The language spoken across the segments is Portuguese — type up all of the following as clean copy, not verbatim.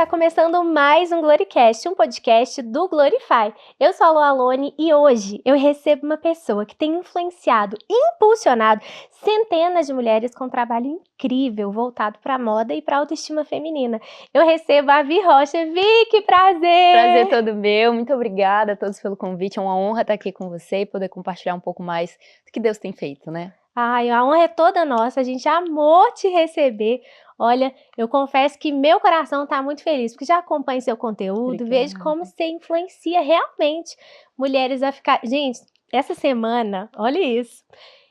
está começando mais um Gloricast, um podcast do Glorify. Eu sou a Lu Alone e hoje eu recebo uma pessoa que tem influenciado e impulsionado centenas de mulheres com um trabalho incrível voltado para a moda e para a autoestima feminina. Eu recebo a Vi Rocha. Vi, que prazer! Prazer todo meu, muito obrigada a todos pelo convite, é uma honra estar aqui com você e poder compartilhar um pouco mais do que Deus tem feito, né? Ai, a honra é toda nossa, a gente amou te receber. Olha, eu confesso que meu coração está muito feliz, porque já acompanho seu conteúdo, vejo como você influencia realmente mulheres a ficar... Gente, essa semana, olha isso,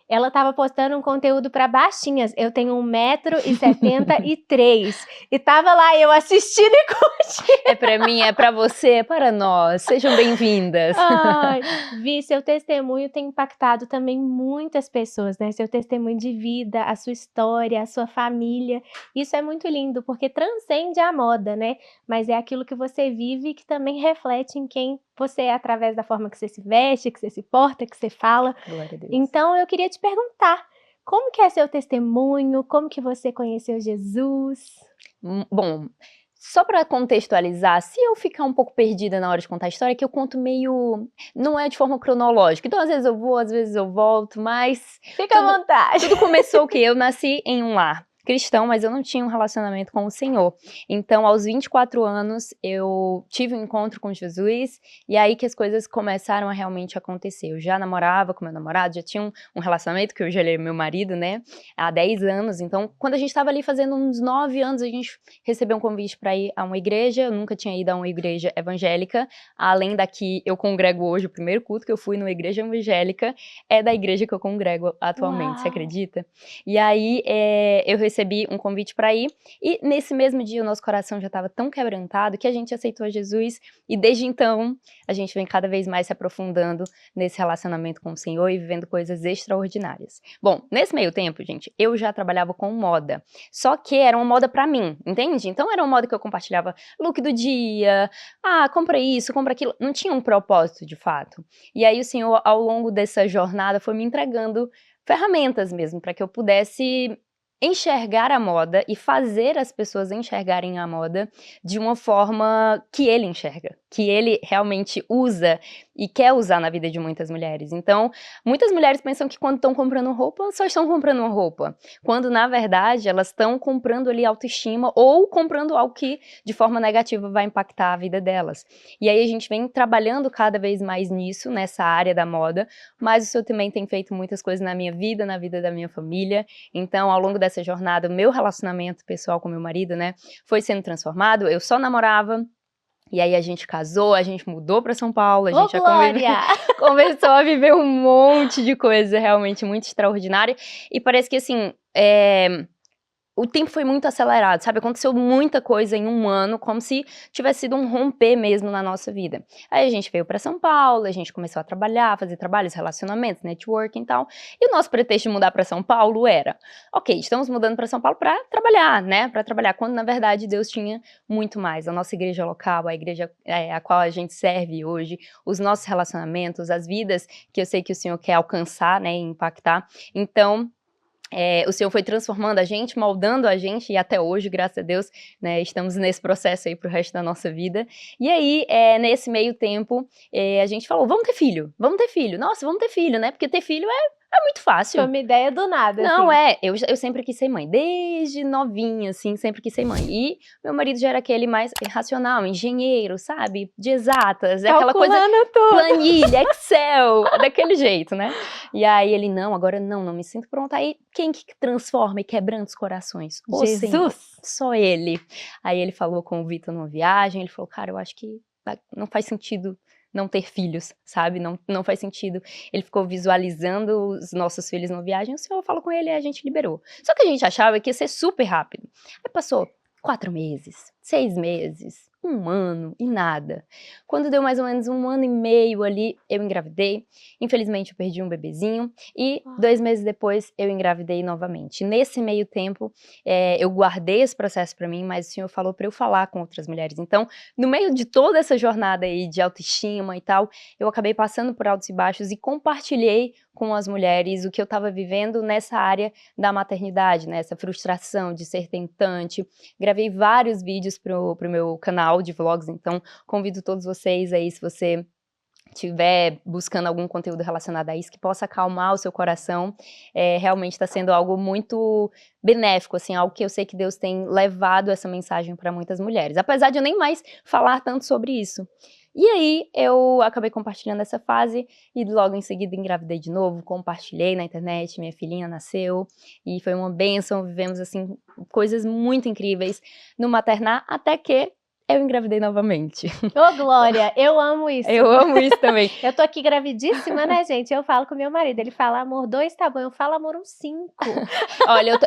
ela estava postando um conteúdo para baixinhas. Eu tenho 1,73 m e tava lá eu assistindo e curtindo. É para mim, é para você, é para nós. Sejam bem-vindas. Ai, Vi, seu testemunho tem impactado também muitas pessoas, né? Seu testemunho de vida, a sua história, a sua família. Isso é muito lindo, porque transcende a moda, né? Mas é aquilo que você vive e que também reflete em quem você é através da forma que você se veste, que você se porta, que você fala. Glória a Deus. Então, eu queria te perguntar, como que é seu testemunho? Como que você conheceu Jesus? Bom, só para contextualizar, se eu ficar um pouco perdida na hora de contar a história, que eu conto meio... Não é de forma cronológica, então às vezes eu vou, às vezes eu volto, mas... Fica à vontade! Tudo começou que eu nasci em um lar cristão, mas eu não tinha um relacionamento com o Senhor. Então, aos 24 anos, eu tive um encontro com Jesus, e aí que as coisas começaram a realmente acontecer. Eu já namorava com meu namorado, já tinha um relacionamento, que hoje ele é meu marido, né, há 10 anos. Então, quando a gente estava ali fazendo uns 9 anos, a gente recebeu um convite para ir a uma igreja. Eu nunca tinha ido a uma igreja evangélica, além da que eu congrego hoje. O primeiro culto que eu fui numa igreja evangélica é da igreja que eu congrego atualmente. Uau. Você acredita? E aí, eu recebi um convite para ir, e nesse mesmo dia o nosso coração já estava tão quebrantado que a gente aceitou Jesus, e desde então a gente vem cada vez mais se aprofundando nesse relacionamento com o Senhor e vivendo coisas extraordinárias. Bom, nesse meio tempo, gente, eu já trabalhava com moda, só que era uma moda para mim, entende? Então era uma moda que eu compartilhava look do dia, compra isso, compra aquilo, não tinha um propósito de fato. E aí o Senhor, ao longo dessa jornada, foi me entregando ferramentas mesmo, para que eu pudesse enxergar a moda e fazer as pessoas enxergarem a moda de uma forma que ele enxerga, que ele realmente usa e quer usar na vida de muitas mulheres. Então, muitas mulheres pensam que quando estão comprando roupa, só estão comprando uma roupa, quando na verdade elas estão comprando ali autoestima ou comprando algo que de forma negativa vai impactar a vida delas. E aí a gente vem trabalhando cada vez mais nisso, nessa área da moda, mas o Senhor também tem feito muitas coisas na minha vida, na vida da minha família. Então, ao longo dessa jornada, o meu relacionamento pessoal com meu marido, né, foi sendo transformado. Eu só namorava, e aí a gente casou, a gente mudou para São Paulo, a gente já começou a viver um monte de coisa realmente muito extraordinária, e parece que assim, o tempo foi muito acelerado, sabe? Aconteceu muita coisa em um ano, como se tivesse sido um romper mesmo na nossa vida. Aí a gente veio para São Paulo, a gente começou a trabalhar, fazer trabalhos, relacionamentos, networking e tal. E o nosso pretexto de mudar para São Paulo era, ok, estamos mudando para São Paulo para trabalhar, né? Para trabalhar, quando na verdade Deus tinha muito mais. A nossa igreja local, a igreja a qual a gente serve hoje, os nossos relacionamentos, as vidas que eu sei que o Senhor quer alcançar, né, e impactar. Então, o Senhor foi transformando a gente, moldando a gente, e até hoje, graças a Deus, né, estamos nesse processo aí pro resto da nossa vida. E aí, nesse meio tempo, a gente falou, vamos ter filho, nossa, vamos ter filho, né, porque ter filho é muito fácil. Foi uma ideia do nada, não, assim. Eu sempre quis ser mãe, desde novinha, assim, sempre quis ser mãe. E meu marido já era aquele mais racional, engenheiro, sabe, de exatas, aquela coisa, tudo. Planilha, Excel, daquele jeito, né. E aí ele, não, agora não me sinto pronta. Aí, quem que transforma e quebranta os corações? O Jesus! Senhor, só ele. Aí ele falou com o Vitor numa viagem, ele falou, cara, eu acho que não faz sentido não ter filhos, sabe? Não faz sentido. Ele ficou visualizando os nossos filhos na viagem, o Senhor falou com ele e a gente liberou. Só que a gente achava que ia ser super rápido. Aí passou 4 meses, 6 meses, 1 ano e nada. Quando deu mais ou menos 1 ano e meio ali, eu engravidei. Infelizmente, eu perdi um bebezinho e 2 meses depois eu engravidei novamente. Nesse meio tempo, eu guardei esse processo para mim, mas o Senhor falou para eu falar com outras mulheres. Então, no meio de toda essa jornada aí de autoestima e tal, eu acabei passando por altos e baixos e compartilhei com as mulheres o que eu estava vivendo nessa área da maternidade, né? Essa frustração de ser tentante. Gravei vários vídeos pro meu canal de vlogs, então convido todos vocês aí, se você estiver buscando algum conteúdo relacionado a isso, que possa acalmar o seu coração, realmente está sendo algo muito benéfico, assim, algo que eu sei que Deus tem levado essa mensagem para muitas mulheres, apesar de eu nem mais falar tanto sobre isso. E aí, eu acabei compartilhando essa fase e logo em seguida engravidei de novo, compartilhei na internet, minha filhinha nasceu e foi uma bênção, vivemos, assim, coisas muito incríveis no maternar, até que eu engravidei novamente. Ô, Glória, eu amo isso. Eu amo isso também. Eu tô aqui gravidíssima, né, gente? Eu falo com meu marido, ele fala, amor, 2 tá bom, eu falo, amor, uns 5. Olha,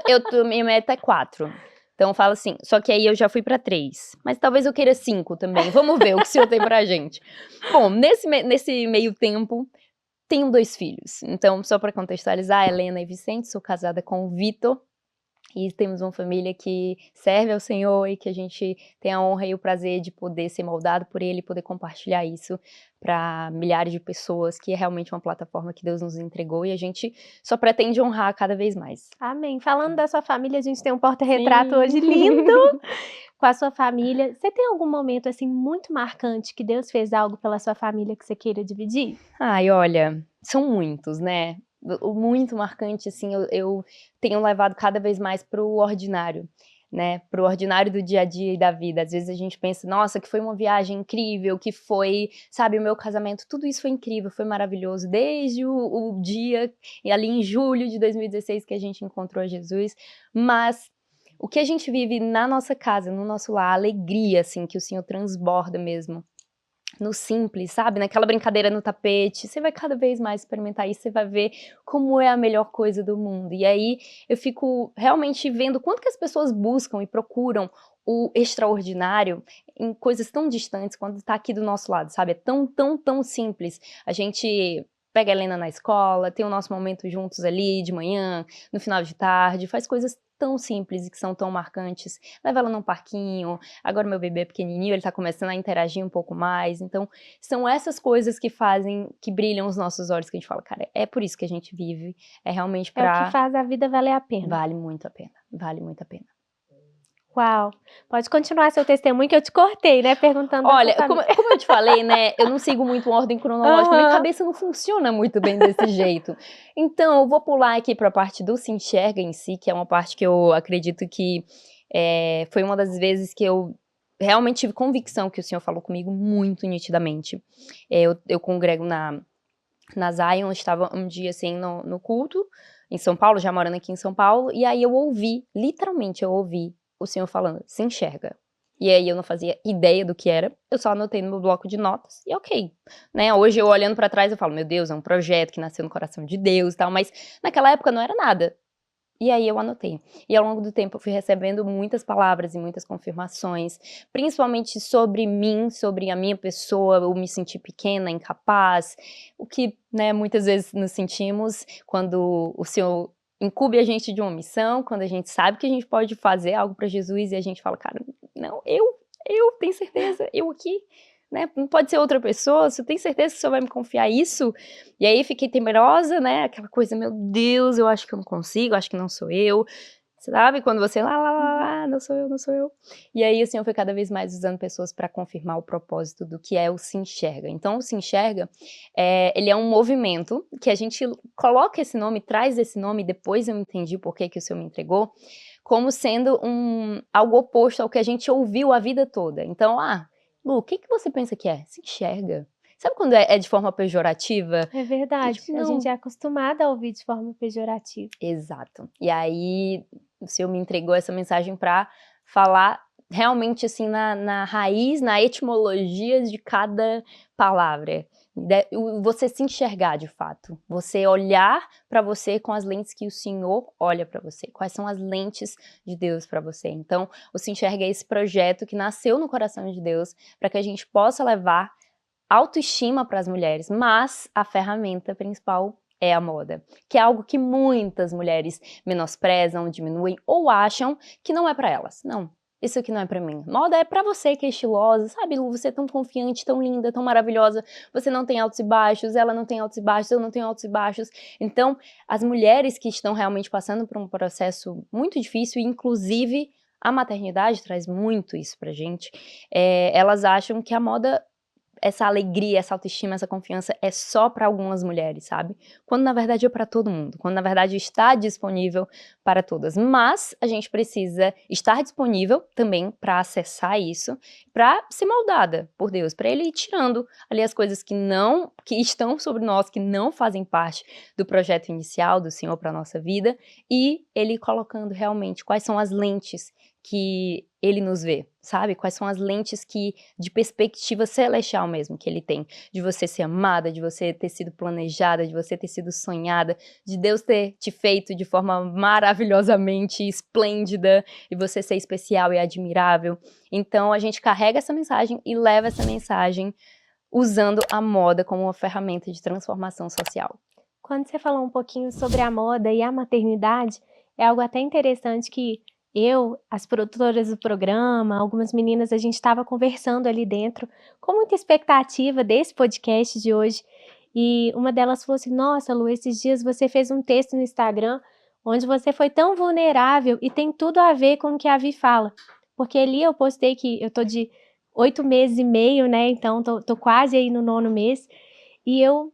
minha meta é 4. Então eu falo assim, só que aí eu já fui pra 3. Mas talvez eu queira 5 também. Vamos ver o que o Senhor tem pra gente. Bom, nesse meio tempo, tenho 2 filhos. Então, só pra contextualizar, Helena e Vicente, sou casada com o Vitor. E temos uma família que serve ao Senhor e que a gente tem a honra e o prazer de poder ser moldado por Ele e poder compartilhar isso para milhares de pessoas, que é realmente uma plataforma que Deus nos entregou e a gente só pretende honrar cada vez mais. Amém. Falando da sua família, a gente tem um porta-retrato hoje lindo com a sua família. Você tem algum momento, assim, muito marcante que Deus fez algo pela sua família que você queira dividir? Ai, olha, são muitos, né? O muito marcante, assim, eu tenho levado cada vez mais pro ordinário, né? Pro ordinário do dia a dia e da vida. Às vezes a gente pensa, nossa, que foi uma viagem incrível, que foi, sabe, o meu casamento, tudo isso foi incrível, foi maravilhoso, desde o dia, e ali em julho de 2016 que a gente encontrou Jesus, mas o que a gente vive na nossa casa, no nosso lar, a alegria, assim, que o Senhor transborda mesmo, no simples, sabe? Naquela brincadeira no tapete, você vai cada vez mais experimentar isso, você vai ver como é a melhor coisa do mundo. E aí eu fico realmente vendo quanto que as pessoas buscam e procuram o extraordinário em coisas tão distantes quando está aqui do nosso lado, sabe? É tão, tão, tão simples. A gente pega a Helena na escola, tem o nosso momento juntos ali de manhã, no final de tarde, faz coisas tão simples e que são tão marcantes. Leva ela num parquinho, agora meu bebê é pequenininho, ele tá começando a interagir um pouco mais, então são essas coisas que fazem, que brilham os nossos olhos, que a gente fala, cara, é por isso que a gente vive, é realmente É o que faz a vida valer a pena. Vale muito a pena, vale muito a pena. Uau! Pode continuar seu testemunho, que eu te cortei, né, perguntando Olha, da sua família. como eu te falei, né, eu não sigo muito uma ordem cronológica, minha cabeça não funciona muito bem desse jeito. Então, eu vou pular aqui para a parte do Se Enxerga em si, que é uma parte que eu acredito que foi uma das vezes que eu realmente tive convicção que o Senhor falou comigo muito nitidamente. Eu congrego na Zion, eu estava um dia assim no culto, em São Paulo, já morando aqui em São Paulo, e aí eu ouvi, literalmente eu ouvi o Senhor falando, se enxerga. E aí eu não fazia ideia do que era, eu só anotei no meu bloco de notas e ok, né? Hoje eu olhando pra trás eu falo, meu Deus, é um projeto que nasceu no coração de Deus e tal, mas naquela época não era nada. E aí eu anotei. E ao longo do tempo eu fui recebendo muitas palavras e muitas confirmações, principalmente sobre mim, sobre a minha pessoa, eu me senti pequena, incapaz, o que, né, muitas vezes nos sentimos quando o Senhor incube a gente de uma missão, quando a gente sabe que a gente pode fazer algo para Jesus e a gente fala, cara, não, eu tenho certeza, eu aqui, né, não pode ser outra pessoa, você tem certeza que o Senhor vai me confiar isso? E aí fiquei temerosa, né, aquela coisa, meu Deus, eu acho que eu não consigo, acho que não sou eu, sabe, quando você não sou eu, não sou eu. E aí o Senhor foi cada vez mais usando pessoas para confirmar o propósito do que é o Se Enxerga. Então o Se Enxerga, ele é um movimento que a gente coloca esse nome, traz esse nome, depois eu entendi por que o Senhor me entregou, como sendo algo oposto ao que a gente ouviu a vida toda. Então, Lu, o que você pensa que é? Se enxerga. Sabe quando é de forma pejorativa? É verdade, tipo, a gente é acostumada a ouvir de forma pejorativa. Exato. E aí o Senhor me entregou essa mensagem para falar realmente assim na raiz, na etimologia de cada palavra. Você se enxergar de fato, você olhar para você com as lentes que o Senhor olha para você, quais são as lentes de Deus para você. Então, o Se Enxerga é esse projeto que nasceu no coração de Deus para que a gente possa levar autoestima para as mulheres, mas a ferramenta principal é a moda, que é algo que muitas mulheres menosprezam, diminuem ou acham que não é para elas. Não, isso aqui não é para mim. Moda é para você que é estilosa, sabe, Lu? Você é tão confiante, tão linda, tão maravilhosa. Você não tem altos e baixos, ela não tem altos e baixos, eu não tenho altos e baixos. Então, as mulheres que estão realmente passando por um processo muito difícil, inclusive a maternidade traz muito isso pra gente, elas acham que a moda, essa alegria, essa autoestima, essa confiança é só para algumas mulheres, sabe? Quando na verdade é para todo mundo, quando na verdade está disponível para todas. Mas a gente precisa estar disponível também para acessar isso, para ser moldada por Deus, para Ele ir tirando ali as coisas que estão sobre nós, que não fazem parte do projeto inicial do Senhor para nossa vida, e Ele colocando realmente quais são as lentes que Ele nos vê, sabe? Quais são as lentes de perspectiva celestial mesmo que Ele tem, de você ser amada, de você ter sido planejada, de você ter sido sonhada, de Deus ter te feito de forma maravilhosamente esplêndida, e você ser especial e admirável. Então a gente carrega essa mensagem e leva essa mensagem usando a moda como uma ferramenta de transformação social. Quando você falou um pouquinho sobre a moda e a maternidade, é algo até interessante que as produtoras do programa, algumas meninas, a gente estava conversando ali dentro, com muita expectativa desse podcast de hoje, e uma delas falou assim: nossa, Lu, esses dias você fez um texto no Instagram onde você foi tão vulnerável e tem tudo a ver com o que a Vi fala, porque ali eu postei que eu tô de 8 meses e meio, né, então tô quase aí no 9º mês, e eu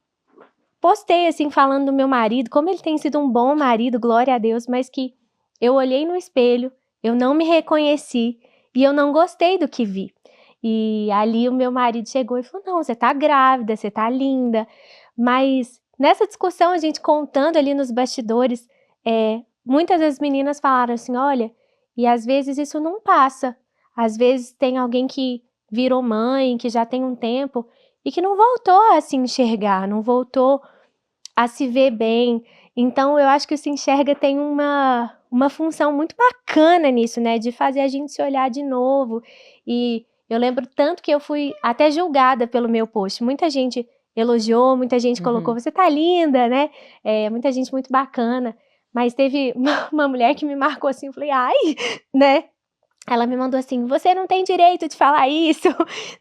postei assim, falando do meu marido, como ele tem sido um bom marido, glória a Deus, mas que eu olhei no espelho, eu não me reconheci e eu não gostei do que vi. E ali o meu marido chegou e falou: não, você tá grávida, você tá linda. Mas nessa discussão, a gente contando ali nos bastidores, muitas das meninas falaram assim: olha, e às vezes isso não passa. Às vezes tem alguém que virou mãe, que já tem um tempo, e que não voltou a se enxergar, não voltou a se ver bem. Então eu acho que o Se Enxerga tem uma função muito bacana nisso, né, de fazer a gente se olhar de novo. E eu lembro tanto que eu fui até julgada pelo meu post. Muita gente elogiou, muita gente colocou: você tá linda, né, muita gente muito bacana. Mas teve uma mulher que me marcou assim, eu falei: ai, né. Ela me mandou assim: você não tem direito de falar isso,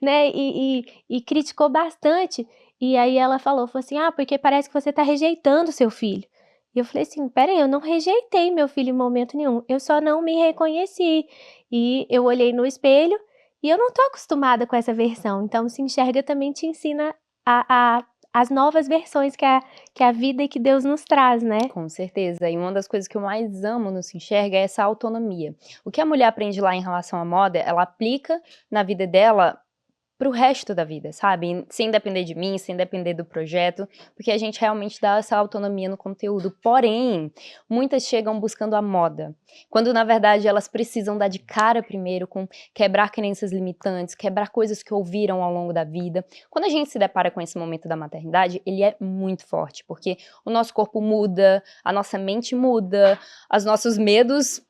né, e criticou bastante. E aí ela falou assim: ah, porque parece que você tá rejeitando o seu filho. E eu falei assim: espera aí, eu não rejeitei meu filho em momento nenhum, eu só não me reconheci. E eu olhei no espelho e eu não tô acostumada com essa versão. Então Se Enxerga também te ensina as novas versões que a vida e que Deus nos traz, né? Com certeza, e uma das coisas que eu mais amo no Se Enxerga é essa autonomia. O que a mulher aprende lá em relação à moda, ela aplica na vida dela pro resto da vida, sabe? Sem depender de mim, sem depender do projeto, porque a gente realmente dá essa autonomia no conteúdo. Porém, muitas chegam buscando a moda, quando na verdade elas precisam dar de cara primeiro com quebrar crenças limitantes, quebrar coisas que ouviram ao longo da vida. Quando a gente se depara com esse momento da maternidade, ele é muito forte, porque o nosso corpo muda, a nossa mente muda, os nossos medos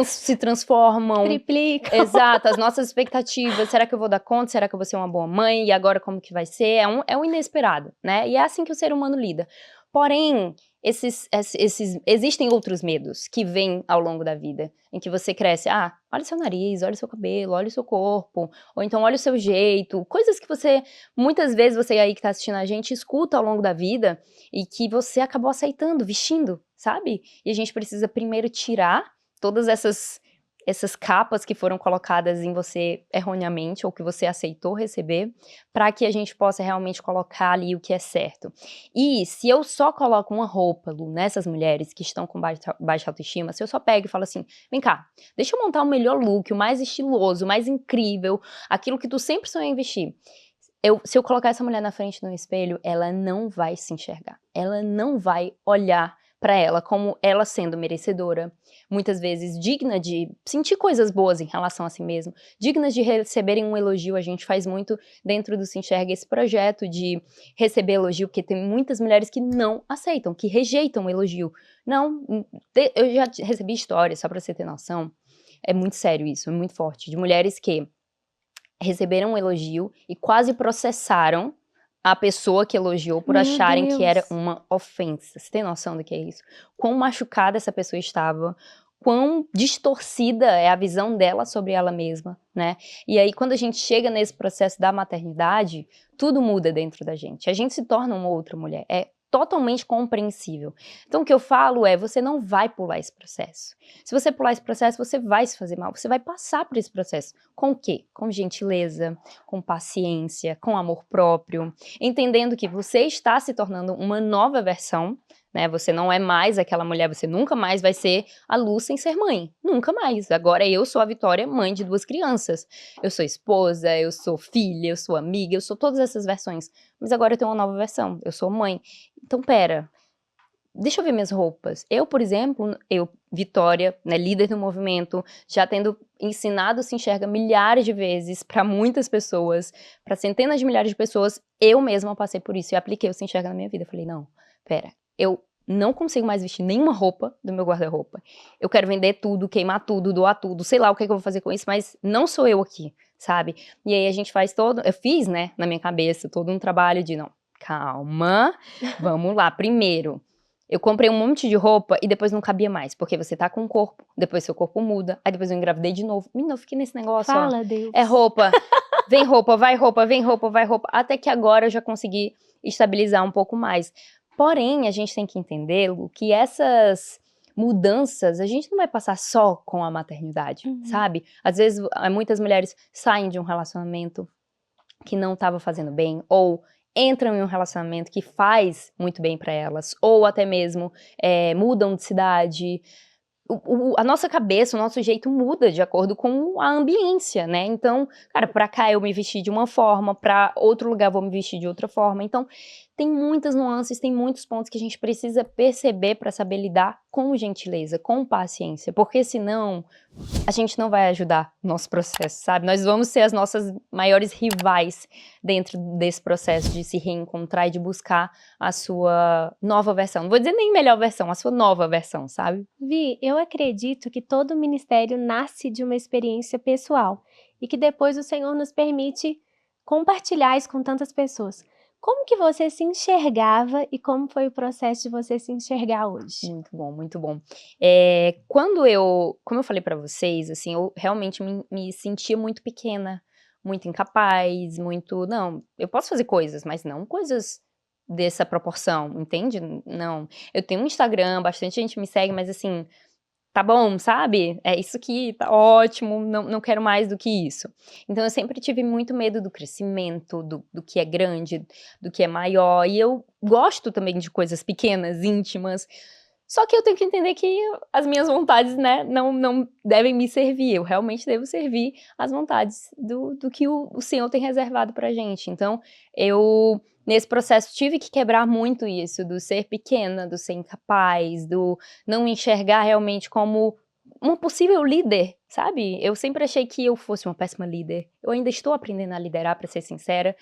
se transformam. Triplicam. Exato, as nossas expectativas, será que eu vou dar conta, será que eu vou ser uma boa mãe, e agora como que vai ser, é um inesperado, né, e é assim que o ser humano lida. Porém, existem outros medos que vêm ao longo da vida, em que você cresce, olha o seu nariz, olha o seu cabelo, olha o seu corpo, ou então olha o seu jeito, coisas que muitas vezes você aí que tá assistindo a gente, escuta ao longo da vida, e que você acabou aceitando, vestindo, sabe, e a gente precisa primeiro tirar todas essas capas que foram colocadas em você erroneamente, ou que você aceitou receber, para que a gente possa realmente colocar ali o que é certo. E se eu só coloco uma roupa, Lu, nessas mulheres que estão com baixa autoestima, se eu só pego e falo assim, vem cá, deixa eu montar o melhor look, o mais estiloso, o mais incrível, aquilo que tu sempre sonhou em vestir. Se eu colocar essa mulher na frente no espelho, ela não vai se enxergar, ela não vai olhar para ela, como ela sendo merecedora, muitas vezes digna de sentir coisas boas em relação a si mesma, dignas de receberem um elogio. A gente faz muito dentro do Se Enxerga esse projeto de receber elogio, porque tem muitas mulheres que não aceitam, que rejeitam o elogio. Não, eu já recebi histórias, só para você ter noção, é muito sério isso, é muito forte, de mulheres que receberam um elogio e quase processaram a pessoa que elogiou por Meu acharem que era Deus. uma ofensa. Você tem noção do que é isso? Quão machucada essa pessoa estava, quão distorcida é a visão dela sobre ela mesma, né? E aí, quando a gente chega nesse processo da maternidade, tudo muda dentro da gente. A gente se torna uma outra mulher. É totalmente compreensível. Então, o que eu falo é, você não vai pular esse processo. Se você pular esse processo, você vai se fazer mal, você vai passar por esse processo. Com o quê? Com gentileza, com paciência, com amor próprio, entendendo que você está se tornando uma nova versão, né? Você não é mais aquela mulher, você nunca mais vai ser a Lu sem ser mãe. Nunca mais. Agora eu sou a Vitória, mãe de 2 crianças. Eu sou esposa, eu sou filha, eu sou amiga, eu sou todas essas versões. Mas agora eu tenho uma nova versão, eu sou mãe. Então, pera, deixa eu ver minhas roupas. Eu, por exemplo, Vitória, né, líder do movimento, já tendo ensinado Se Enxerga milhares de vezes para muitas pessoas, para centenas de milhares de pessoas, eu mesma passei por isso e apliquei o Se Enxerga na minha vida. Eu falei, não, pera, eu não consigo mais vestir nenhuma roupa do meu guarda-roupa. Eu quero vender tudo, queimar tudo, doar tudo, sei lá o que eu vou fazer com isso, mas não sou eu aqui, sabe? E aí a gente faz eu fiz, né, na minha cabeça, todo um trabalho de, não, calma, vamos lá, primeiro, eu comprei um monte de roupa e depois não cabia mais, porque você tá com o corpo, depois seu corpo muda, aí depois eu engravidei de novo. Menina, eu fiquei nesse negócio, ó. Fala, Deus. É roupa, vem roupa, vai roupa, vem roupa, vai roupa, até que agora eu já consegui estabilizar um pouco mais. Porém, a gente tem que entender, Lu, que essas mudanças a gente não vai passar só com a maternidade, sabe? Às vezes, muitas mulheres saem de um relacionamento que não estava fazendo bem, ou entram em um relacionamento que faz muito bem para elas, ou até mesmo mudam de cidade. A nossa cabeça, o nosso jeito muda de acordo com a ambiência, né? Então, cara, pra cá eu me vesti de uma forma, pra outro lugar eu vou me vestir de outra forma. Então, tem muitas nuances, tem muitos pontos que a gente precisa perceber pra saber lidar com gentileza, com paciência, porque senão a gente não vai ajudar o nosso processo, sabe? Nós vamos ser as nossas maiores rivais dentro desse processo de se reencontrar e de buscar a sua nova versão. Não vou dizer nem melhor versão, a sua nova versão, sabe? Vi, eu acredito que todo ministério nasce de uma experiência pessoal e que depois o Senhor nos permite compartilhar isso com tantas pessoas. Como que você se enxergava e como foi o processo de você se enxergar hoje? Muito bom, muito bom. Como eu falei pra vocês, assim, eu realmente me sentia muito pequena, muito incapaz, não, eu posso fazer coisas, mas não coisas dessa proporção, entende? Não, eu tenho um Instagram, bastante gente me segue, mas assim, tá bom, sabe? É isso aqui, tá ótimo, não quero mais do que isso. Então eu sempre tive muito medo do crescimento, do que é grande, do que é maior, e eu gosto também de coisas pequenas, íntimas, só que eu tenho que entender que as minhas vontades, né, não devem me servir, eu realmente devo servir às vontades do que o Senhor tem reservado pra gente. Então, nesse processo, tive que quebrar muito isso, do ser pequena, do ser incapaz, do não me enxergar realmente como uma possível líder, sabe? Eu sempre achei que eu fosse uma péssima líder. Eu ainda estou aprendendo a liderar, pra ser sincera.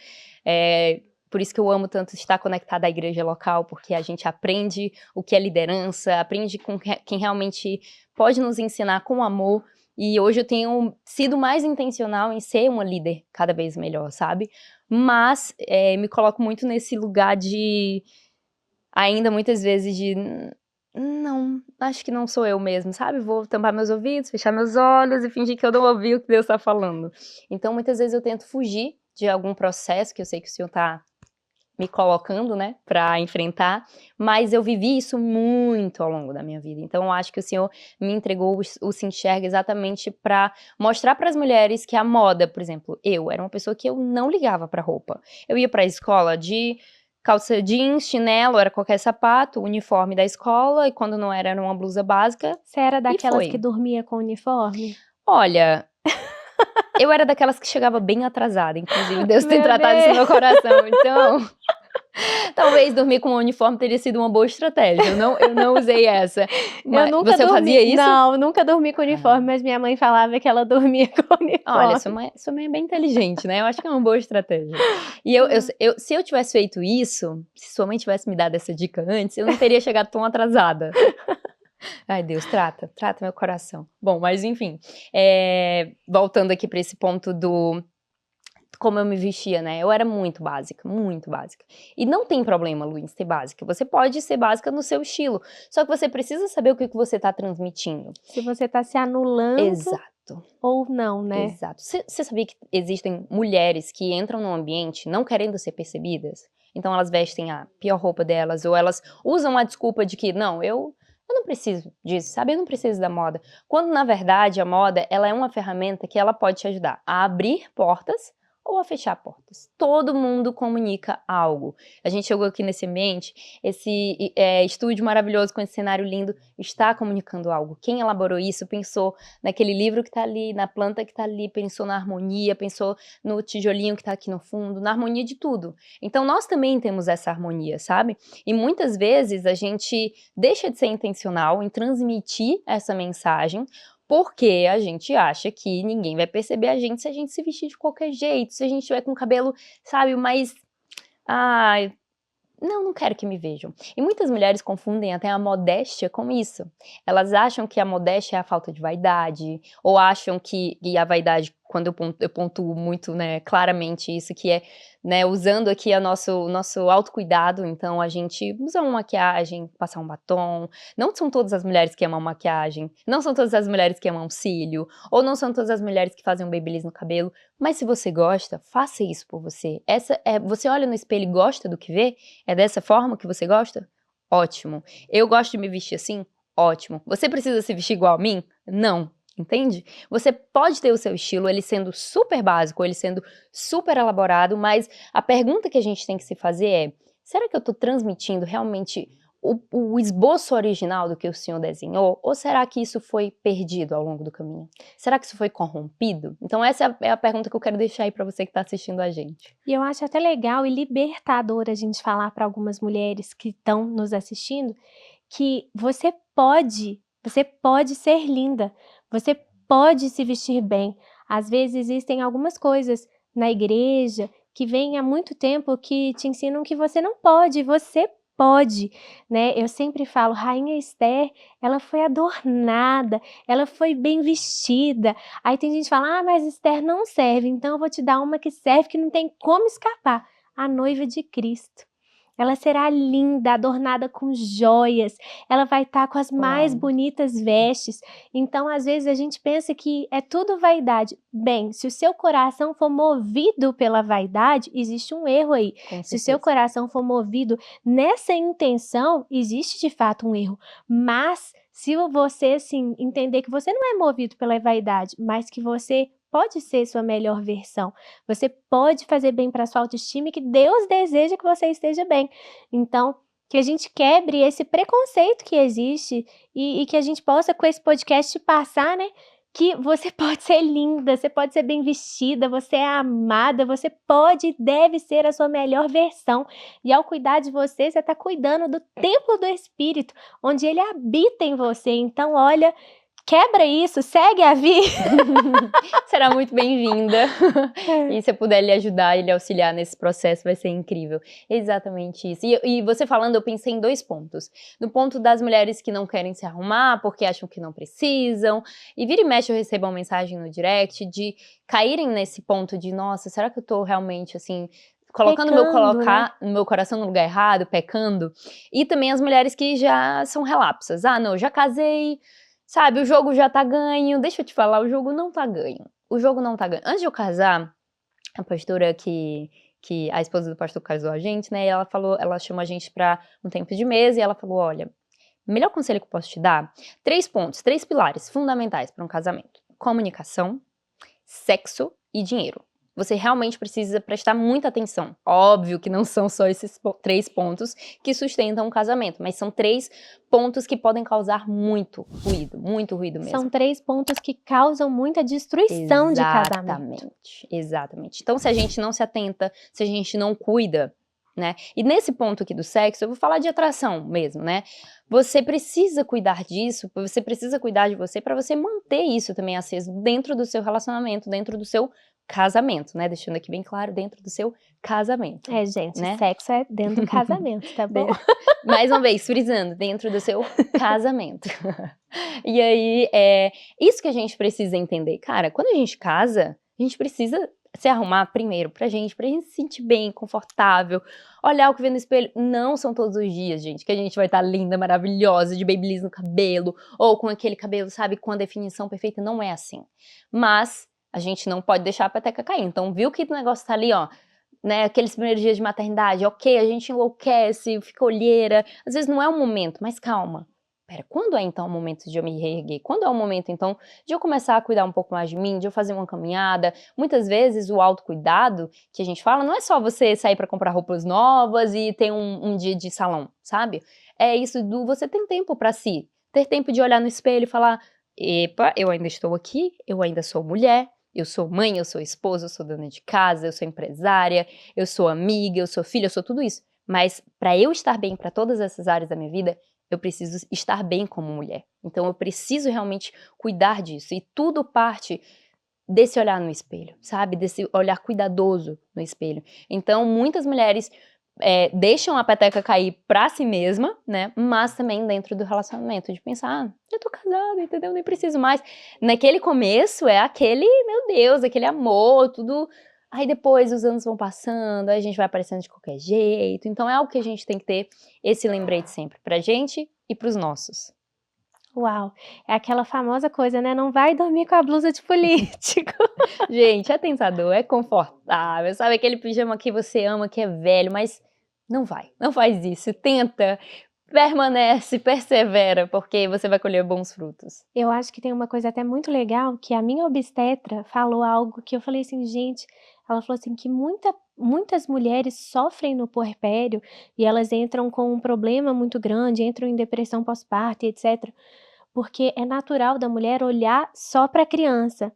Por isso que eu amo tanto estar conectada à igreja local, porque a gente aprende o que é liderança, aprende com quem realmente pode nos ensinar com amor. E hoje eu tenho sido mais intencional em ser uma líder cada vez melhor, sabe? Mas me coloco muito nesse lugar de, ainda muitas vezes, de não, acho que não sou eu mesmo, sabe? Vou tampar meus ouvidos, fechar meus olhos e fingir que eu não ouvi o que Deus está falando. Então, muitas vezes eu tento fugir de algum processo que eu sei que o Senhor está me colocando, né, para enfrentar, mas eu vivi isso muito ao longo da minha vida. Então, eu acho que o Senhor me entregou o Se Enxerga exatamente para mostrar para as mulheres que a moda, por exemplo, eu era uma pessoa que eu não ligava para roupa. Eu ia para a escola de calça jeans, chinelo, era qualquer sapato, uniforme da escola, e quando não era uma blusa básica. Você era daquelas foi. que dormia com uniforme? Olha, eu era daquelas que chegava bem atrasada, inclusive Deus tem Meu tratado isso no meu coração, então Talvez dormir com o uniforme teria sido uma boa estratégia. Eu não usei essa. Eu nunca Você dormi, fazia isso? não, nunca dormi com uniforme, mas minha mãe falava que ela dormia com Olha, uniforme. sua mãe é bem inteligente, né? Eu acho que é uma boa estratégia. E se eu tivesse feito isso, se sua mãe tivesse me dado essa dica antes, eu não teria chegado tão atrasada. Ai, Deus, trata meu coração. Bom, mas enfim, voltando aqui para esse ponto do como eu me vestia, né? Eu era muito básica, muito básica. E não tem problema, Lu, em ser básica. Você pode ser básica no seu estilo, só que você precisa saber o que você está transmitindo. Se você tá se anulando Exato. ou não, né? Exato. Você sabia que existem mulheres que entram num ambiente não querendo ser percebidas? Então elas vestem a pior roupa delas, ou elas usam a desculpa de que, não, eu não preciso disso, sabe? Eu não preciso da moda. Quando, na verdade, a moda, ela é uma ferramenta que ela pode te ajudar a abrir portas ou a fechar portas. Todo mundo comunica algo. A gente chegou aqui nesse ambiente, esse estúdio maravilhoso com esse cenário lindo, está comunicando algo. Quem elaborou isso pensou naquele livro que está ali, na planta que está ali, pensou na harmonia, pensou no tijolinho que está aqui no fundo, na harmonia de tudo. Então nós também temos essa harmonia, sabe? E muitas vezes a gente deixa de ser intencional em transmitir essa mensagem, porque a gente acha que ninguém vai perceber a gente se a gente se vestir de qualquer jeito, se a gente tiver com o cabelo, sabe, mais... Ai, não quero que me vejam. E muitas mulheres confundem até a modéstia com isso. Elas acham que a modéstia é a falta de vaidade, ou acham que a vaidade, quando eu pontuo muito, né, claramente isso, que é, né, usando aqui nosso autocuidado, então a gente usa uma maquiagem, passar um batom. Não são todas as mulheres que amam maquiagem, não são todas as mulheres que amam cílio, ou não são todas as mulheres que fazem um babyliss no cabelo, mas se você gosta, faça isso por você. Você olha no espelho e gosta do que vê? É dessa forma que você gosta? Ótimo. Eu gosto de me vestir assim? Ótimo. Você precisa se vestir igual a mim? Não. Entende? Você pode ter o seu estilo, ele sendo super básico, ele sendo super elaborado, mas a pergunta que a gente tem que se fazer é: será que eu estou transmitindo realmente o esboço original do que o Senhor desenhou? Ou será que isso foi perdido ao longo do caminho? Será que isso foi corrompido? Então essa é a pergunta que eu quero deixar aí para você que está assistindo a gente. E eu acho até legal e libertador a gente falar para algumas mulheres que estão nos assistindo que você pode ser linda, você pode se vestir bem. Às vezes existem algumas coisas na igreja que vêm há muito tempo que te ensinam que você não pode, você pode, né? Eu sempre falo, Rainha Esther, ela foi adornada, ela foi bem vestida. Aí tem gente que fala, mas Esther não serve, então eu vou te dar uma que serve, que não tem como escapar. A noiva de Cristo. Ela será linda, adornada com joias, ela vai estar com as mais bonitas vestes. Então, às vezes, a gente pensa que é tudo vaidade. Bem, se o seu coração for movido pela vaidade, existe um erro aí. Se o seu coração for movido nessa intenção, existe de fato um erro. Mas, se você, assim, entender que você não é movido pela vaidade, mas que você pode ser sua melhor versão. Você pode fazer bem para sua autoestima e que Deus deseja que você esteja bem. Então, que a gente quebre esse preconceito que existe e que a gente possa, com esse podcast, passar, né? Que você pode ser linda, você pode ser bem vestida, você é amada, você pode e deve ser a sua melhor versão. E ao cuidar de você, você está cuidando do templo do Espírito, onde ele habita em você. Então, olha... Quebra isso, segue a vida. Será muito bem-vinda. E se eu puder lhe ajudar e lhe auxiliar nesse processo, vai ser incrível. Exatamente isso. E você falando, eu pensei em 2 pontos. No ponto das mulheres que não querem se arrumar porque acham que não precisam. E vira e mexe eu recebo uma mensagem no direct de caírem nesse ponto de, nossa, será que eu tô realmente assim... colocando meu coração no lugar errado, pecando. E também as mulheres que já são relapsas. Ah, não, já casei... Sabe, o jogo já tá ganho. Deixa eu te falar, o jogo não tá ganho. O jogo não tá ganho. Antes de eu casar, a pastora que a esposa do pastor casou a gente, né? Ela chamou a gente pra um tempo de mesa e ela falou, olha, o melhor conselho que eu posso te dar, 3 pontos, 3 pilares fundamentais para um casamento. Comunicação, sexo e dinheiro. Você realmente precisa prestar muita atenção. Óbvio que não são só esses 3 pontos que sustentam um casamento, mas são 3 pontos que podem causar muito ruído mesmo. São 3 pontos que causam muita destruição de casamento. Exatamente. Então, se a gente não se atenta, se a gente não cuida, né? E nesse ponto aqui do sexo, eu vou falar de atração mesmo, né? Você precisa cuidar disso, você precisa cuidar de você para você manter isso também aceso dentro do seu relacionamento, dentro do seu casamento, né? Deixando aqui bem claro, dentro do seu casamento, É, gente, né? sexo é dentro do casamento, tá bom? Mais uma vez, frisando, dentro do seu casamento. E aí, isso que a gente precisa entender. Cara, quando a gente casa, a gente precisa se arrumar primeiro pra gente se sentir bem, confortável, olhar o que vê no espelho. Não são todos os dias, gente, que a gente vai estar linda, maravilhosa, de babyliss no cabelo, ou com aquele cabelo, sabe, com a definição perfeita. Não é assim. Mas a gente não pode deixar a peteca cair. Então, viu que o negócio tá ali, ó, né, aqueles primeiros dias de maternidade, ok, a gente enlouquece, fica olheira, às vezes não é o momento, mas calma. Pera, quando é então o momento de eu me reerguer? Quando é o momento então de eu começar a cuidar um pouco mais de mim, de eu fazer uma caminhada? Muitas vezes o autocuidado que a gente fala não é só você sair para comprar roupas novas e ter um dia de salão, sabe? É isso do você ter tempo para si, ter tempo de olhar no espelho e falar: epa, eu ainda estou aqui, eu ainda sou mulher, eu sou mãe, eu sou esposa, eu sou dona de casa, eu sou empresária, eu sou amiga, eu sou filha, eu sou tudo isso. Mas para eu estar bem para todas essas áreas da minha vida, eu preciso estar bem como mulher. Então eu preciso realmente cuidar disso. E tudo parte desse olhar no espelho, sabe? Desse olhar cuidadoso no espelho. Então muitas mulheres deixam a peteca cair pra si mesma, né? Mas também dentro do relacionamento, de pensar, já tô casada, entendeu? Nem preciso mais. Naquele começo é aquele, meu Deus, aquele amor, tudo. Aí depois os anos vão passando, aí a gente vai aparecendo de qualquer jeito. Então é algo que a gente tem que ter esse lembrete sempre pra gente e pros nossos. Uau, é aquela famosa coisa, né, não vai dormir com a blusa de político. Gente, é tentador, é confortável, sabe? Aquele pijama que você ama, que é velho, mas não vai, não faz isso. Tenta, permanece, persevera, porque você vai colher bons frutos. Eu acho que tem uma coisa até muito legal, que a minha obstetra falou algo que eu falei assim: "Gente", ela falou assim que muitas mulheres sofrem no puerpério e elas entram com um problema muito grande, entram em depressão pós-parto e etcétera, porque é natural da mulher olhar só para a criança,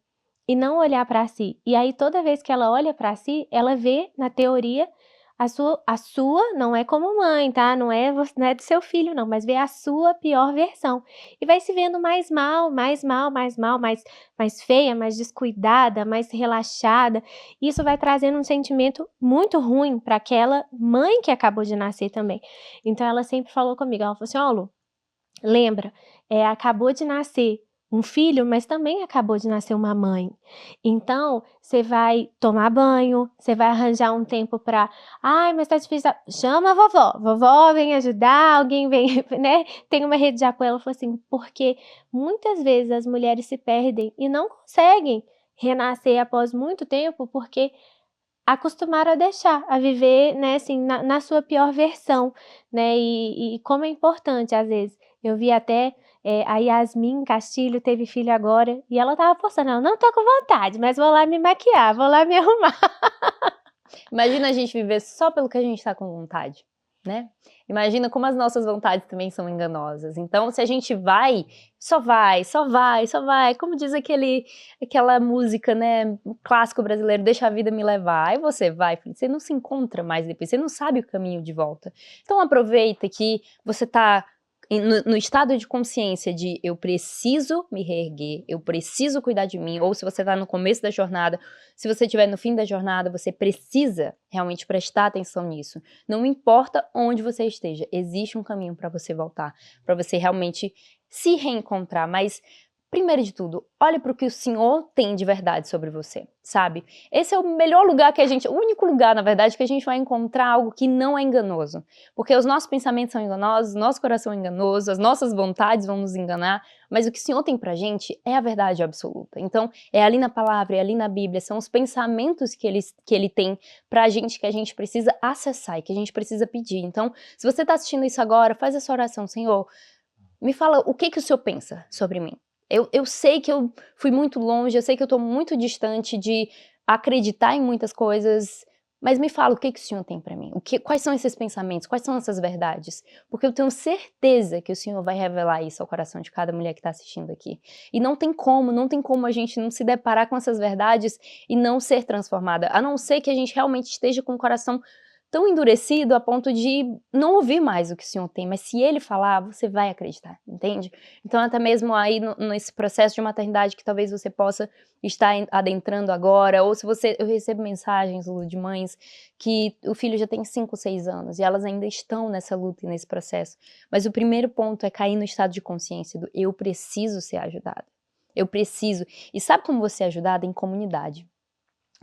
e não olhar para si. E aí toda vez que ela olha para si, ela vê, na teoria, a sua não é como mãe, tá, não é do seu filho não, mas vê a sua pior versão. E vai se vendo mais mal, mais mal, mais mal, mais feia, mais descuidada, mais relaxada. Isso vai trazendo um sentimento muito ruim para aquela mãe que acabou de nascer também. Então ela sempre falou comigo, ela falou assim: "Ó Lu, lembra, acabou de nascer um filho, mas também acabou de nascer uma mãe. Então, você vai tomar banho, você vai arranjar um tempo para, ai, mas tá difícil, chama a vovó vem ajudar, alguém vem, né, tem uma rede de apoio". Ela falou assim, porque muitas vezes as mulheres se perdem e não conseguem renascer após muito tempo, porque acostumaram a deixar, a viver, né, assim, na sua pior versão, né, e como é importante às vezes. Eu vi até, a Yasmin Castilho teve filho agora, e ela estava postando, ela: "Não tô com vontade, mas vou lá me maquiar, vou lá me arrumar". Imagina a gente viver só pelo que a gente tá com vontade, né? Imagina como as nossas vontades também são enganosas. Então, se a gente vai, só vai, só vai, só vai. Como diz aquela música, né, o clássico brasileiro, deixa a vida me levar. Aí você vai, você não se encontra mais depois, você não sabe o caminho de volta. Então aproveita que você tá no estado de consciência de eu preciso me reerguer, eu preciso cuidar de mim, ou se você está no começo da jornada, se você estiver no fim da jornada, você precisa realmente prestar atenção nisso. Não importa onde você esteja, existe um caminho para você voltar, para você realmente se reencontrar, mas primeiro de tudo, olhe para o que o Senhor tem de verdade sobre você, sabe? Esse é o melhor lugar que o único lugar, na verdade, que a gente vai encontrar algo que não é enganoso. Porque os nossos pensamentos são enganosos, nosso coração é enganoso, as nossas vontades vão nos enganar, mas o que o Senhor tem pra gente é a verdade absoluta. Então, é ali na palavra, é ali na Bíblia, são os pensamentos que ele tem pra gente, que a gente precisa acessar e que a gente precisa pedir. Então, se você tá assistindo isso agora, faz essa oração: Senhor, me fala o que o Senhor pensa sobre mim. Eu sei que eu fui muito longe, eu sei que eu tô muito distante de acreditar em muitas coisas, mas me fala o que o Senhor tem pra mim, quais são esses pensamentos, quais são essas verdades, porque eu tenho certeza que o Senhor vai revelar isso ao coração de cada mulher que tá assistindo aqui. E não tem como a gente não se deparar com essas verdades e não ser transformada, a não ser que a gente realmente esteja com o coração tão endurecido a ponto de não ouvir mais o que o Senhor tem, mas se Ele falar, você vai acreditar, entende? Então até mesmo aí nesse processo de maternidade que talvez você possa estar adentrando agora, ou se eu recebo mensagens, Lu, de mães que o filho já tem 5, 6 anos e elas ainda estão nessa luta e nesse processo, mas o primeiro ponto é cair no estado de consciência do eu preciso ser ajudada, eu preciso, e sabe como você é ajudada? Em comunidade.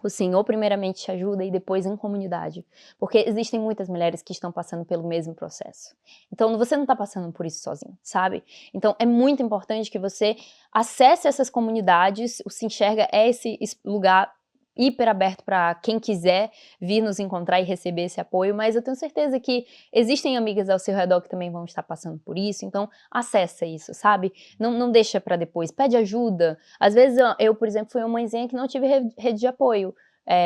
O Senhor primeiramente te ajuda e depois em comunidade, porque existem muitas mulheres que estão passando pelo mesmo processo. Então você não está passando por isso sozinho, sabe? Então é muito importante que você acesse essas comunidades, o Se Enxerga é esse lugar hiper aberto para quem quiser vir nos encontrar e receber esse apoio, mas eu tenho certeza que existem amigas ao seu redor que também vão estar passando por isso, então acessa isso, sabe? Não deixa para depois, pede ajuda. Às vezes eu, por exemplo, fui uma mãezinha que não tive rede de apoio.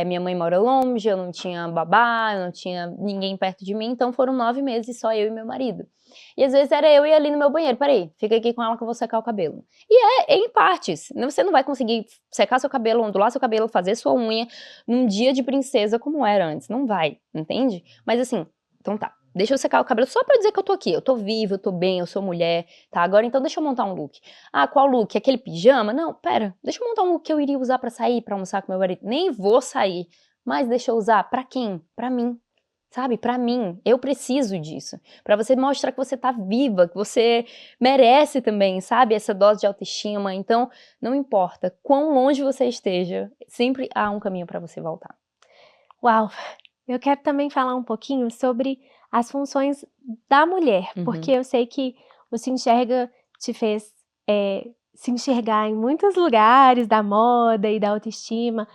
Minha mãe mora longe, eu não tinha babá, eu não tinha ninguém perto de mim, então foram 9 meses só eu e meu marido. E às vezes era eu ir ali no meu banheiro, peraí, fica aqui com ela que eu vou secar o cabelo. E é em partes, você não vai conseguir secar seu cabelo, ondular seu cabelo, fazer sua unha num dia de princesa como era antes, não vai, entende? Mas assim, então tá, deixa eu secar o cabelo só pra dizer que eu tô aqui, eu tô viva, eu tô bem, eu sou mulher, tá? Agora então deixa eu montar um look. Ah, qual look? Aquele pijama? Não, pera, deixa eu montar um look que eu iria usar pra sair, pra almoçar com meu marido. Nem vou sair, mas deixa eu usar pra quem? Pra mim. Sabe, pra mim, eu preciso disso, pra você mostrar que você tá viva, que você merece também, sabe, essa dose de autoestima. Então, não importa quão longe você esteja, sempre há um caminho pra você voltar. Uau! Eu quero também falar um pouquinho sobre as funções da mulher, porque eu sei que o Se Enxerga te fez se enxergar em muitos lugares da moda e da autoestima,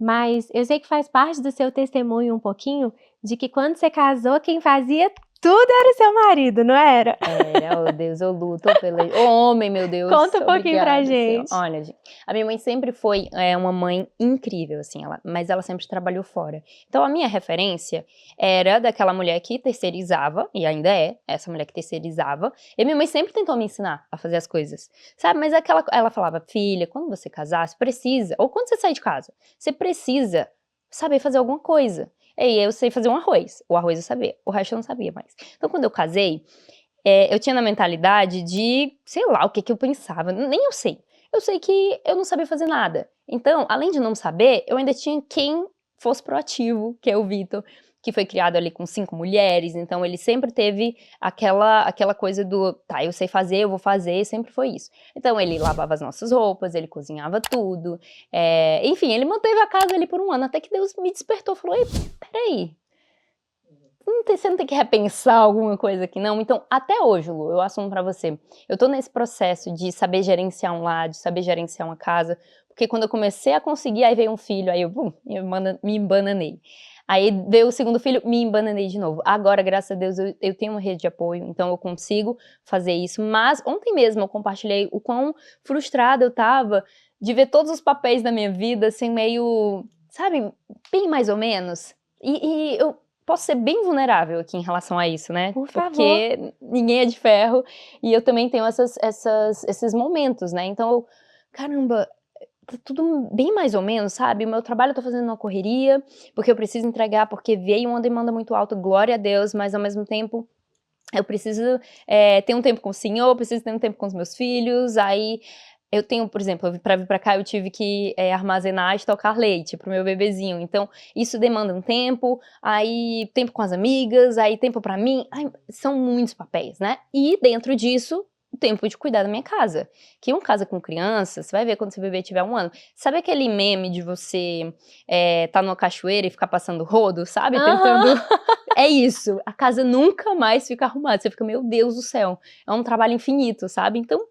mas eu sei que faz parte do seu testemunho um pouquinho de que quando você casou, quem fazia tudo era o seu marido, não era? Era, oh Deus, eu luto pelo homem, meu Deus. Conta um pouquinho pra obrigada, Senhor. gente. Olha, gente, a minha mãe sempre foi uma mãe incrível, assim, mas ela sempre trabalhou fora. Então a minha referência era daquela mulher que terceirizava, e ainda é essa mulher que terceirizava, e minha mãe sempre tentou me ensinar a fazer as coisas, sabe? Mas ela falava, filha, quando você casar, você precisa, ou quando você sair de casa, você precisa saber fazer alguma coisa. E eu sei fazer um arroz, o arroz eu sabia, o resto eu não sabia mais. Então quando eu casei, eu tinha na mentalidade de, sei lá, o que eu pensava, nem eu sei. Eu sei que eu não sabia fazer nada. Então, além de não saber, eu ainda tinha quem fosse proativo, que é o Vitor, que foi criado ali com 5 mulheres, então ele sempre teve aquela coisa do, tá, eu sei fazer, eu vou fazer, sempre foi isso. Então ele lavava as nossas roupas, ele cozinhava tudo, enfim, ele manteve a casa ali por um ano, até que Deus me despertou, falou, ei, peraí, você não tem que repensar alguma coisa aqui, não? Então, até hoje, Lu, eu assumo pra você, eu tô nesse processo de saber gerenciar um lar, de saber gerenciar uma casa, porque quando eu comecei a conseguir, aí veio um filho, aí eu me embananei. Aí veio o segundo filho, me embananei de novo. Agora, graças a Deus, eu tenho uma rede de apoio, então eu consigo fazer isso. Mas ontem mesmo eu compartilhei o quão frustrada eu tava de ver todos os papéis da minha vida assim, meio, sabe, bem mais ou menos. E eu posso ser bem vulnerável aqui em relação a isso, né? Por favor. Porque ninguém é de ferro e eu também tenho esses momentos, né? Então, caramba, tá tudo bem mais ou menos, sabe? O meu trabalho eu tô fazendo uma correria, porque eu preciso entregar, porque veio uma demanda muito alta, glória a Deus, mas ao mesmo tempo eu preciso ter um tempo com o Senhor, eu preciso ter um tempo com os meus filhos, aí eu tenho, por exemplo, para vir para cá eu tive que armazenar e estocar leite pro meu bebezinho, então isso demanda um tempo, aí tempo com as amigas, aí tempo para mim, são muitos papéis, né? E dentro disso, o tempo de cuidar da minha casa, que uma casa com criança, você vai ver quando seu bebê tiver 1 ano, sabe aquele meme de você tá numa cachoeira e ficar passando rodo, sabe? Tentando... É isso, a casa nunca mais fica arrumada, você fica, meu Deus do céu, é um trabalho infinito, sabe? Então,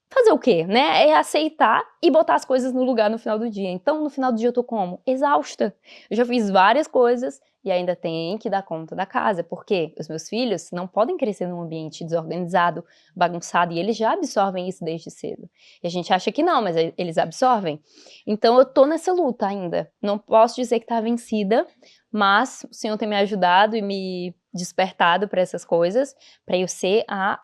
fazer o quê, né? É aceitar e botar as coisas no lugar no final do dia. Então, no final do dia eu tô como? Exausta. Eu já fiz várias coisas e ainda tenho que dar conta da casa, porque os meus filhos não podem crescer num ambiente desorganizado, bagunçado, e eles já absorvem isso desde cedo. E a gente acha que não, mas eles absorvem. Então, eu tô nessa luta ainda. Não posso dizer que tá vencida, mas o Senhor tem me ajudado e me despertado para essas coisas, para eu ser a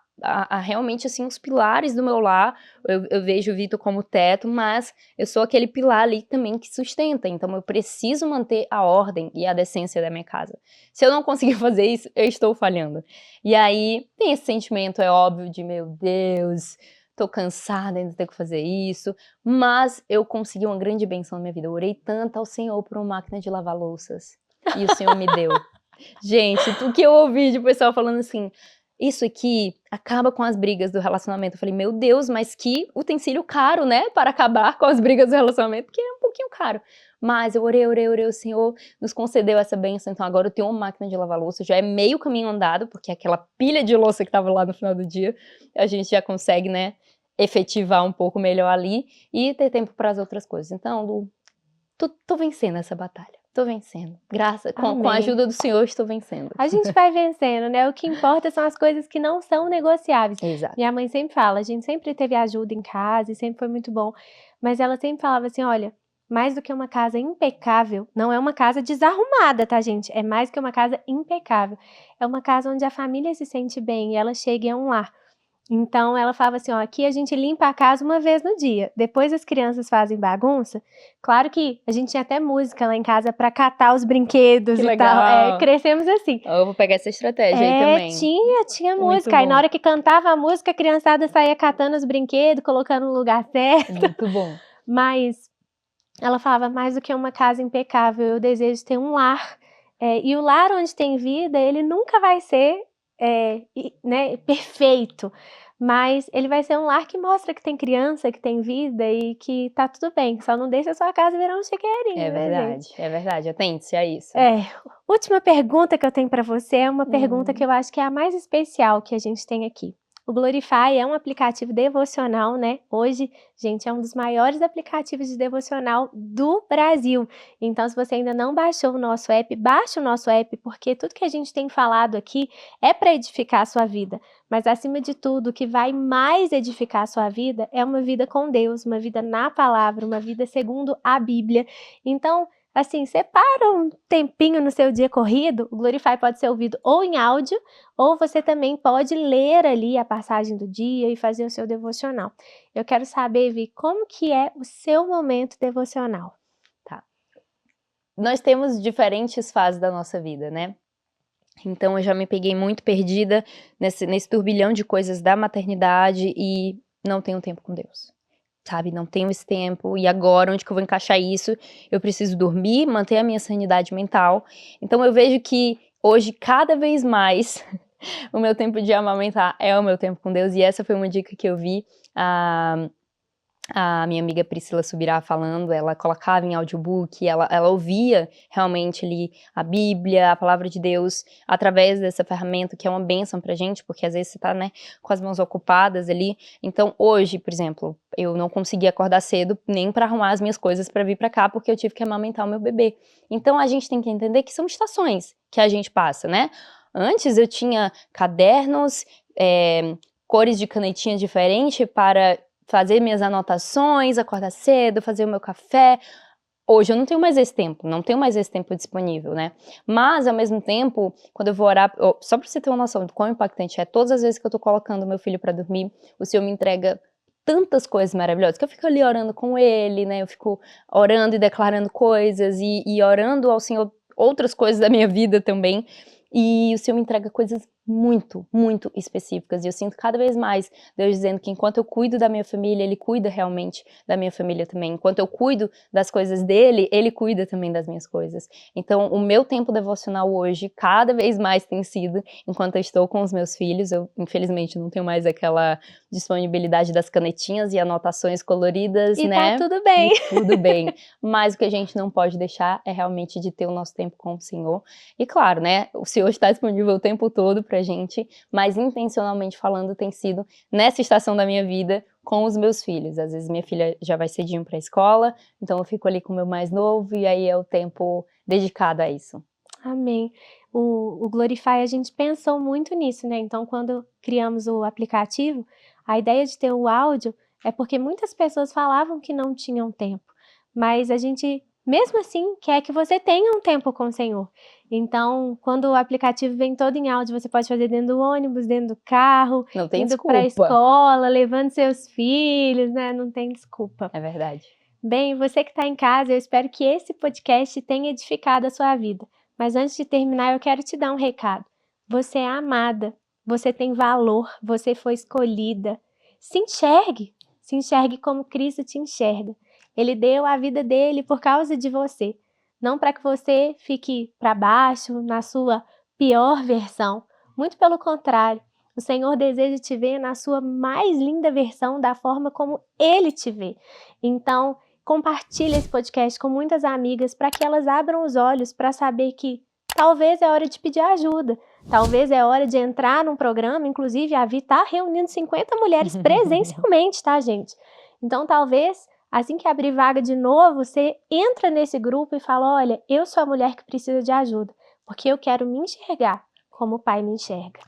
realmente, assim, os pilares do meu lar. Eu vejo o Vitor como teto, mas eu sou aquele pilar ali também que sustenta. Então, eu preciso manter a ordem e a decência da minha casa. Se eu não conseguir fazer isso, eu estou falhando. E aí, tem esse sentimento, é óbvio, de meu Deus, tô cansada ainda de ter que fazer isso. Mas eu consegui uma grande bênção na minha vida. Eu orei tanto ao Senhor por uma máquina de lavar louças. E o Senhor me deu. Gente, o que eu ouvi de pessoal falando assim, isso aqui acaba com as brigas do relacionamento. Eu falei, meu Deus, mas que utensílio caro, né? Para acabar com as brigas do relacionamento, que é um pouquinho caro. Mas eu orei, o Senhor nos concedeu essa bênção, então agora eu tenho uma máquina de lavar louça, já é meio caminho andado, porque aquela pilha de louça que tava lá no final do dia, a gente já consegue, né, efetivar um pouco melhor ali e ter tempo para as outras coisas. Então, Lu, tô vencendo essa batalha. Tô vencendo. Com a Amém. ajuda do Senhor, estou vencendo. A gente vai vencendo, né? O que importa são as coisas que não são negociáveis. Exato. Minha mãe sempre fala, a gente sempre teve ajuda em casa e sempre foi muito bom, mas ela sempre falava assim, olha, mais do que uma casa impecável, não é uma casa desarrumada, tá, gente? É mais que uma casa impecável. É uma casa onde a família se sente bem e ela chega e é um lar. Então ela falava assim, ó, aqui a gente limpa a casa uma vez no dia, depois as crianças fazem bagunça. Claro que a gente tinha até música lá em casa pra catar os brinquedos Que e tal. legal. Crescemos assim. Eu vou pegar essa estratégia aí também. Tinha Muito música. Aí na bom. hora que cantava a música, a criançada saía catando os brinquedos, colocando no lugar certo. Muito bom. Mas ela falava, mais do que uma casa impecável, eu desejo ter um lar. E o lar onde tem vida, ele nunca vai ser né, perfeito. Mas ele vai ser um lar que mostra que tem criança, que tem vida e que tá tudo bem. Só não deixa a sua casa virar um chiqueirinho, É né, verdade, gente? é verdade. Atente-se a isso. Última pergunta que eu tenho para você é uma pergunta que Hum. eu acho que é a mais especial que a gente tem aqui. O Glorify é um aplicativo devocional, né? Hoje, gente, é um dos maiores aplicativos de devocional do Brasil. Então, se você ainda não baixou o nosso app, baixe o nosso app, porque tudo que a gente tem falado aqui é para edificar a sua vida. Mas, acima de tudo, o que vai mais edificar a sua vida é uma vida com Deus, uma vida na palavra, uma vida segundo a Bíblia. Então, assim, separa um tempinho no seu dia corrido, o Glorify pode ser ouvido ou em áudio, ou você também pode ler ali a passagem do dia e fazer o seu devocional. Eu quero saber, Vi, como que é o seu momento devocional? Tá. Nós temos diferentes fases da nossa vida, né? Então eu já me peguei muito perdida nesse turbilhão de coisas da maternidade e não tenho tempo com Deus. Sabe, não tenho esse tempo, e agora onde que eu vou encaixar isso? Eu preciso dormir, manter a minha sanidade mental. Então eu vejo que hoje, cada vez mais, o meu tempo de amamentar é o meu tempo com Deus, e essa foi uma dica que eu vi a minha amiga Priscila Subirá falando. Ela colocava em audiobook, ela ouvia realmente ali a Bíblia, a palavra de Deus, através dessa ferramenta, que é uma bênção pra gente, porque às vezes você tá, né, com as mãos ocupadas ali. Então hoje, por exemplo, eu não consegui acordar cedo nem pra arrumar as minhas coisas pra vir pra cá, porque eu tive que amamentar o meu bebê. Então a gente tem que entender que são estações que a gente passa, né? Antes eu tinha cadernos, cores de canetinha diferente para fazer minhas anotações, acordar cedo, fazer o meu café. Hoje eu não tenho mais esse tempo, não tenho mais esse tempo disponível, né? Mas, ao mesmo tempo, quando eu vou orar, só pra você ter uma noção de quão impactante é, todas as vezes que eu tô colocando meu filho pra dormir, o Senhor me entrega tantas coisas maravilhosas, que eu fico ali orando com ele, né? Eu fico orando e declarando coisas, e orando ao Senhor outras coisas da minha vida também, e o Senhor me entrega coisas muito, muito específicas, e eu sinto cada vez mais Deus dizendo que enquanto eu cuido da minha família, Ele cuida realmente da minha família também. Enquanto eu cuido das coisas dele, Ele cuida também das minhas coisas. Então, o meu tempo devocional hoje, cada vez mais tem sido enquanto eu estou com os meus filhos. Eu, infelizmente, não tenho mais aquela disponibilidade das canetinhas e anotações coloridas, E né? tá tudo bem. E tudo bem. Mas o que a gente não pode deixar é realmente de ter o nosso tempo com o Senhor. E claro, né? O Senhor está disponível o tempo todo pra gente, mas intencionalmente falando, tem sido nessa estação da minha vida com os meus filhos. Às vezes minha filha já vai cedinho pra escola, então eu fico ali com o meu mais novo, e aí é o tempo dedicado a isso. Amém. O Glorify, a gente pensou muito nisso, né? Então, quando criamos o aplicativo, a ideia de ter o áudio é porque muitas pessoas falavam que não tinham tempo, mas a gente mesmo assim, quer que você tenha um tempo com o Senhor. Então, quando o aplicativo vem todo em áudio, você pode fazer dentro do ônibus, dentro do carro, Não tem indo para a desculpa. escola, levando seus filhos, né? Não tem desculpa. É verdade. Bem, você que está em casa, eu espero que esse podcast tenha edificado a sua vida. Mas antes de terminar, eu quero te dar um recado. Você é amada, você tem valor, você foi escolhida. Se enxergue como Cristo te enxerga. Ele deu a vida dele por causa de você, não para que você fique para baixo, na sua pior versão. Muito pelo contrário, o Senhor deseja te ver na sua mais linda versão, da forma como Ele te vê. Então, compartilhe esse podcast com muitas amigas para que elas abram os olhos para saber que talvez é hora de pedir ajuda, talvez é hora de entrar num programa. Inclusive a Vi está reunindo 50 mulheres presencialmente, tá, gente? Então talvez, assim que abrir vaga de novo, você entra nesse grupo e fala, olha, eu sou a mulher que precisa de ajuda, porque eu quero me enxergar como o Pai me enxerga.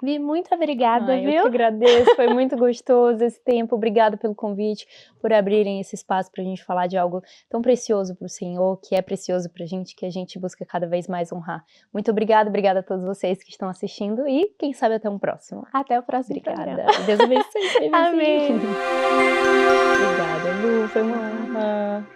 Vi, muito obrigada, Ai, eu viu? que agradeço, foi muito gostoso esse tempo. Obrigada pelo convite, por abrirem esse espaço para a gente falar de algo tão precioso para o Senhor, que é precioso para a gente, que a gente busca cada vez mais honrar. Muito obrigada a todos vocês que estão assistindo e quem sabe até um próximo. Até o próximo Obrigada. programa. Deus abençoe. Amém. Obrigada, Lu, foi uma honra.